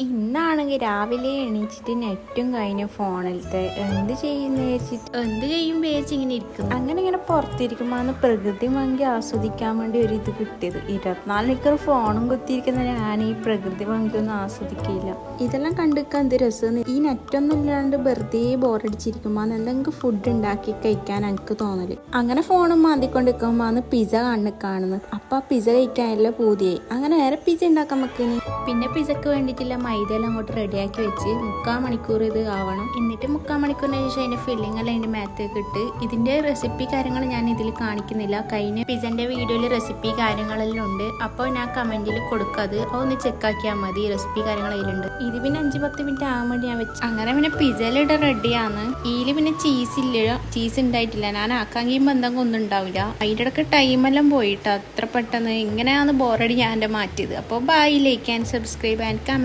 ഇന്നാണെങ്കിൽ രാവിലെ എണീച്ചിട്ട് നെറ്റും കഴിഞ്ഞ് ഫോണിലത്തെ എന്ത് ചെയ്യും വിചാരിച്ച് ഇങ്ങനെ ഇരിക്കും. അങ്ങനെ പുറത്തിരിക്കുമ്പോൾ പ്രകൃതി ഭംഗി ആസ്വദിക്കാൻ വേണ്ടി ഒരു ഇത് കിട്ടിയത്. 24 മണിക്കൂർ ഫോണും കുത്തിയിരിക്കുന്ന ഞാൻ ഈ പ്രകൃതി ഭംഗി ഒന്നും ആസ്വദിക്കില്ല. ഇതെല്ലാം കണ്ടിരിക്കാൻ എന്ത് രസം. ഈ നെറ്റൊന്നും ഇല്ലാണ്ട് വെറുതെ ബോറടിച്ചിരിക്കുമ്പോൾ എന്തെങ്കിലും ഫുഡ് ഉണ്ടാക്കി കഴിക്കാൻ എനിക്ക് തോന്നല്. അങ്ങനെ ഫോണും മാന്തിക്കൊണ്ടിരിക്കുമ്പോൾ പിസ്സ കാണുന്നത്. അപ്പം പിസ്സ കഴിക്കാനല്ല പൂതിയായി. അങ്ങനെ വേറെ പിസ്സ ഉണ്ടാക്കാൻ വെക്കിനി. പിന്നെ പിസ്സക്ക് വേണ്ടിയിട്ടുള്ള മൈദയെല്ലാം അങ്ങോട്ട് റെഡിയാക്കി വെച്ച് 3/4 മണിക്കൂർ ഇത് ആവണം. എന്നിട്ട് 3/4 മണിക്കൂറിന് ശേഷം അതിൻ്റെ ഫില്ലിങ് എല്ലാം അതിൻ്റെ മേത്തേക്ക് ഇട്ട് ഇതിൻ്റെ റെസിപ്പി കാര്യങ്ങൾ ഞാൻ ഇതിൽ കാണിക്കുന്നില്ല. കഴിഞ്ഞ പിസ്സൻ്റെ വീഡിയോയിൽ റെസിപ്പി കാര്യങ്ങളെല്ലാം ഉണ്ട്. അപ്പോൾ ഞാൻ കമൻറ്റിൽ കൊടുക്കാതെ ഒന്ന് ചെക്കാക്കിയാൽ മതി. റെസിപ്പി കാര്യങ്ങൾ അതിലുണ്ട്. ഇത് പിന്നെ 5-10 മിനിറ്റ് ആകാൻ വേണ്ടി ഞാൻ വെച്ചു. അങ്ങനെ പിന്നെ പിസ്സയിലിട്ട് റെഡിയാണ്. ഇതിൽ പിന്നെ ചീസ് ഉണ്ടായിട്ടില്ല. ഞാൻ ആക്കാൻ കഴിയുമ്പോൾ എന്തെങ്കിലും ഒന്നും ഉണ്ടാവില്ല. അതിൻ്റെ ഇടയ്ക്ക് ടൈമെല്ലാം പോയിട്ട് അത്ര പെട്ടെന്ന് ഇങ്ങനെയാണ് ബോറടി ഞാൻ എൻ്റെ മാറ്റിയത്. അപ്പോൾ bye, like and subscribe and comment.